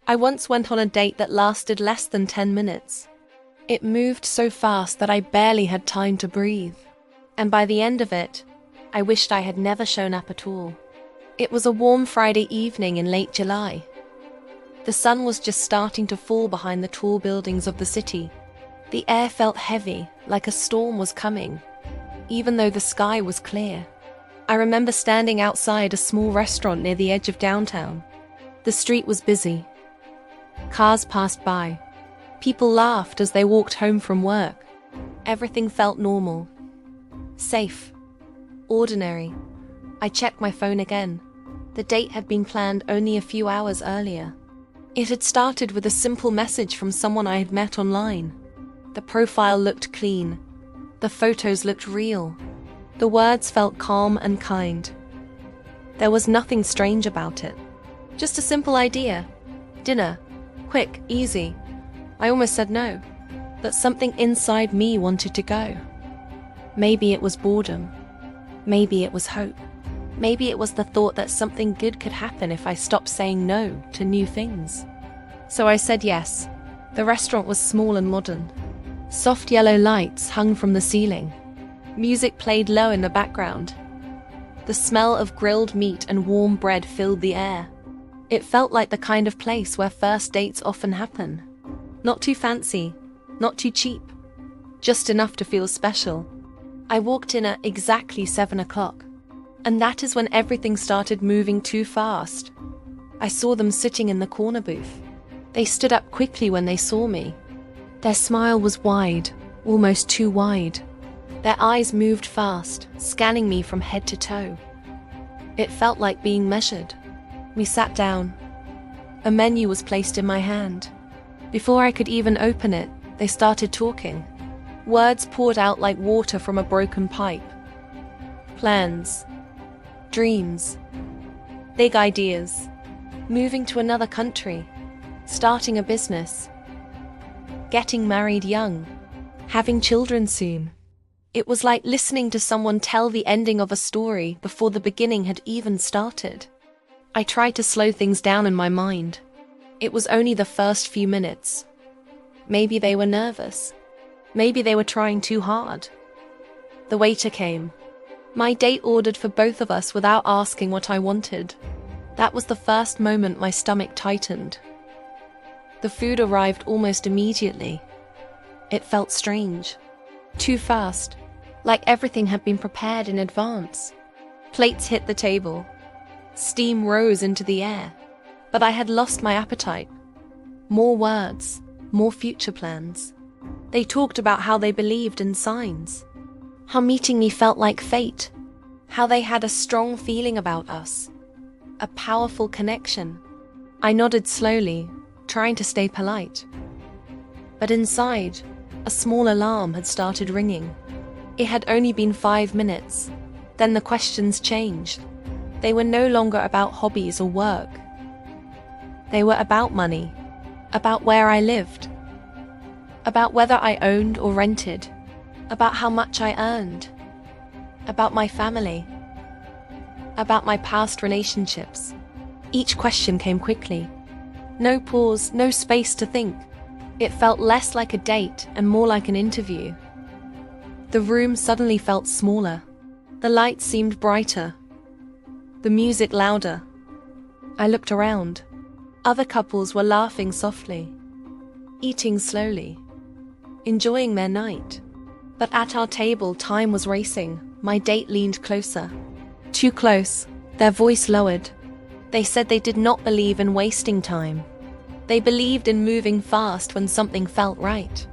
I once went on a date that lasted less than 10 minutes. It moved so fast that I barely had time to breathe. And by the end of it, I wished I had never shown up at all. It was a warm Friday evening in late July. The sun was just starting to fall behind the tall buildings of the city. The air felt heavy, like a storm was coming, even though the sky was clear. I remember standing outside a small restaurant near the edge of downtown. The street was busy. Cars passed by. People laughed as they walked home from work. Everything felt normal. Safe. Ordinary. I checked my phone again. The date had been planned only a few hours earlier. It had started with a simple message from someone I had met online. The profile looked clean. The photos looked real. The words felt calm and kind. There was nothing strange about it. Just a simple idea. Dinner. Quick, easy. I almost said no. But something inside me wanted to go. Maybe it was boredom. Maybe it was hope. Maybe it was the thought that something good could happen if I stopped saying no to new things. So I said yes. The restaurant was small and modern. Soft yellow lights hung from the ceiling. Music played low in the background. The smell of grilled meat and warm bread filled the air. It felt like the kind of place where first dates often happen. Not too fancy, not too cheap, just enough to feel special. I walked in at exactly 7 o'clock, and that is when everything started moving too fast. I saw them sitting in the corner booth. They stood up quickly when they saw me. Their smile was wide, almost too wide. Their eyes moved fast, scanning me from head to toe. It felt like being measured. We sat down. A menu was placed in my hand. Before I could even open it, they started talking. Words poured out like water from a broken pipe. Plans. Dreams. Big ideas. Moving to another country. Starting a business. Getting married young. Having children soon. It was like listening to someone tell the ending of a story before the beginning had even started. I tried to slow things down in my mind. It was only the first few minutes. Maybe they were nervous. Maybe they were trying too hard. The waiter came. My date ordered for both of us without asking what I wanted. That was the first moment my stomach tightened. The food arrived almost immediately. It felt strange. Too fast, like everything had been prepared in advance. Plates hit the table. Steam rose into the air. But I had lost my appetite. More words, more future plans. They talked about how they believed in signs. How meeting me felt like fate. How they had a strong feeling about us. A powerful connection. I nodded slowly, trying to stay polite. But inside, a small alarm had started ringing. It had only been 5 minutes. Then the questions changed. They were no longer about hobbies or work. They were about money, about where I lived, about whether I owned or rented, about how much I earned, about my family, about my past relationships. Each question came quickly. No pause, no space to think. It felt less like a date and more like an interview. The room suddenly felt smaller. The lights seemed brighter. The music louder. I looked around. Other couples were laughing softly, eating slowly, enjoying their night. But at our table, time was racing. My date leaned closer. Too close, their voice lowered. They said they did not believe in wasting time. They believed in moving fast when something felt right.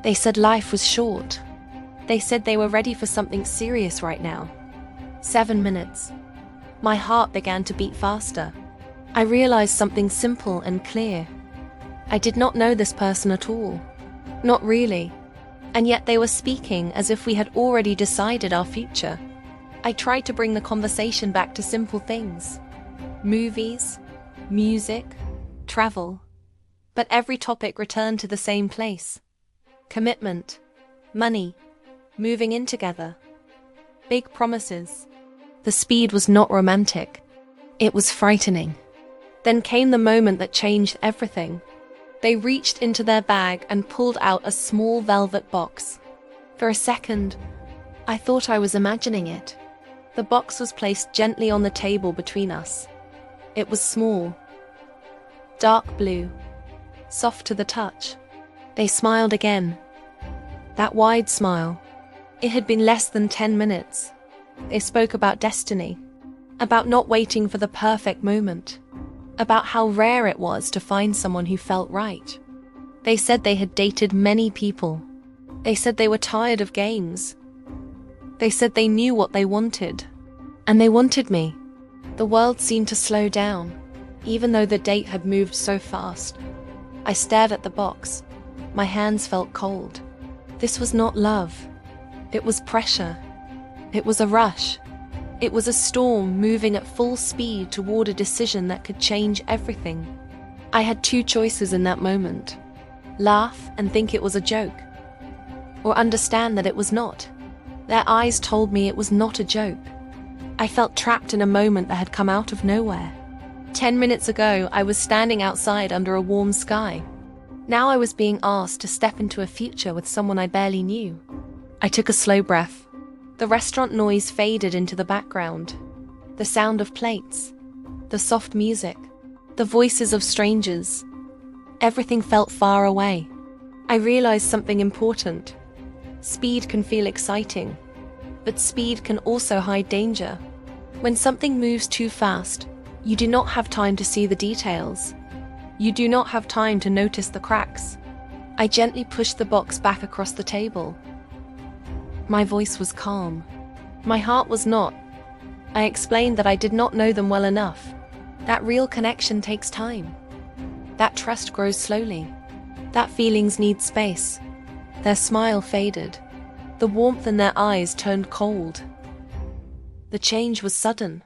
They said life was short. They said they were ready for something serious right now. 7 minutes. My heart began to beat faster. I realized something simple and clear. I did not know this person at all. Not really. And yet they were speaking as if we had already decided our future. I tried to bring the conversation back to simple things. Movies, music, travel. But every topic returned to the same place. Commitment, money, moving in together. Big promises. The speed was not romantic. It was frightening. Then came the moment that changed everything. They reached into their bag and pulled out a small velvet box. For a second, I thought I was imagining it. The box was placed gently on the table between us. It was small, dark blue, soft to the touch. They smiled again. That wide smile. It had been less than 10 minutes. They spoke about destiny, about not waiting for the perfect moment, about how rare it was to find someone who felt right. They said they had dated many people. They said they were tired of games. They said they knew what they wanted. And they wanted me. The world seemed to slow down, even though the date had moved so fast. I stared at the box. My hands felt cold. This was not love. It was pressure. It was a rush. It was a storm moving at full speed toward a decision that could change everything. I had two choices in that moment: laugh and think it was a joke, or understand that it was not. Their eyes told me it was not a joke. I felt trapped in a moment that had come out of nowhere. 10 minutes ago, I was standing outside under a warm sky. Now I was being asked to step into a future with someone I barely knew. I took a slow breath. The restaurant noise faded into the background. The sound of plates, the soft music, the voices of strangers. Everything felt far away. I realized something important. Speed can feel exciting, but speed can also hide danger. When something moves too fast, you do not have time to see the details. You do not have time to notice the cracks. I gently pushed the box back across the table. My voice was calm. My heart was not. I explained that I did not know them well enough. That real connection takes time. That trust grows slowly. That feelings need space. Their smile faded. The warmth in their eyes turned cold. The change was sudden.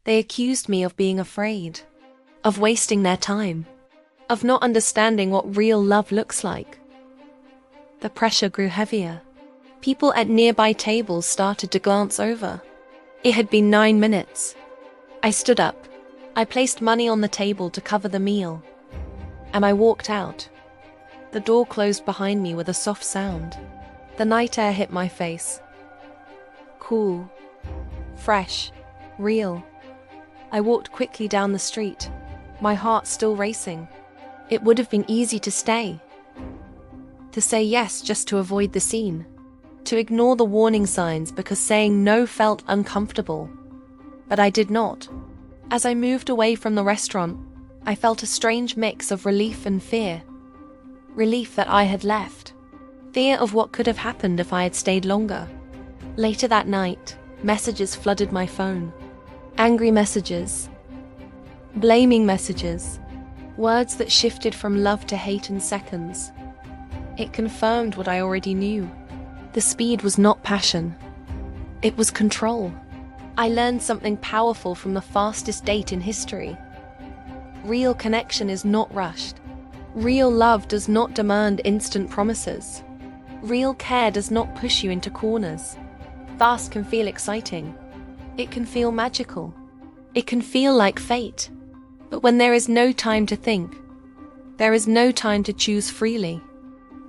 They accused me of being afraid, of wasting their time, of not understanding what real love looks like. The pressure grew heavier. People at nearby tables started to glance over. It had been 9 minutes. I stood up. I placed money on the table to cover the meal, and I walked out. The door closed behind me with a soft sound. The night air hit my face. Cool, fresh, real. I walked quickly down the street, my heart still racing. It would have been easy to stay, to say yes just to avoid the scene, to ignore the warning signs because saying no felt uncomfortable. But I did not. As I moved away from the restaurant, I felt a strange mix of relief and fear. Relief that I had left. Fear of what could have happened if I had stayed longer. Later that night, messages flooded my phone. Angry messages. Blaming messages. Words that shifted from love to hate in seconds. It confirmed what I already knew. The speed was not passion. It was control. I learned something powerful from the fastest date in history. Real connection is not rushed. Real love does not demand instant promises. Real care does not push you into corners. Fast can feel exciting. It can feel magical. It can feel like fate. But when there is no time to think, there is no time to choose freely.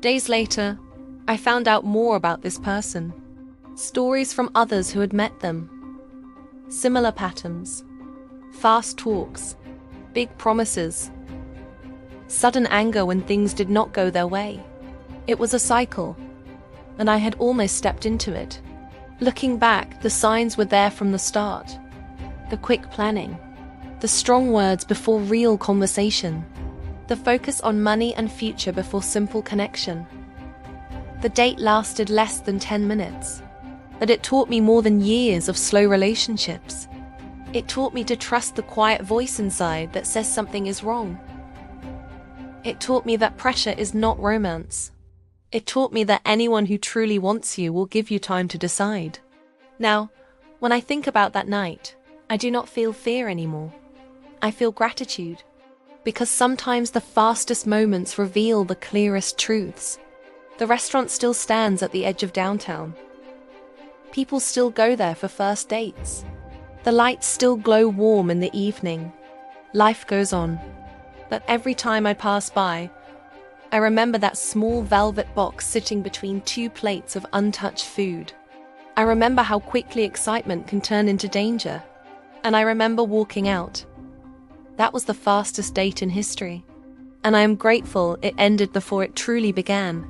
Days later, I found out more about this person. Stories from others who had met them. Similar patterns. Fast talks. Big promises. Sudden anger when things did not go their way. It was a cycle, and I had almost stepped into it. Looking back, the signs were there from the start. The quick planning. The strong words before real conversation. The focus on money and future before simple connection. The date lasted less than 10 minutes, but it taught me more than years of slow relationships. It taught me to trust the quiet voice inside that says something is wrong. It taught me that pressure is not romance. It taught me that anyone who truly wants you will give you time to decide. Now, when I think about that night, I do not feel fear anymore. I feel gratitude, because sometimes the fastest moments reveal the clearest truths. The restaurant still stands at the edge of downtown. People still go there for first dates. The lights still glow warm in the evening. Life goes on. But every time I pass by, I remember that small velvet box sitting between two plates of untouched food. I remember how quickly excitement can turn into danger. And I remember walking out. That was the fastest date in history. And I am grateful it ended before it truly began.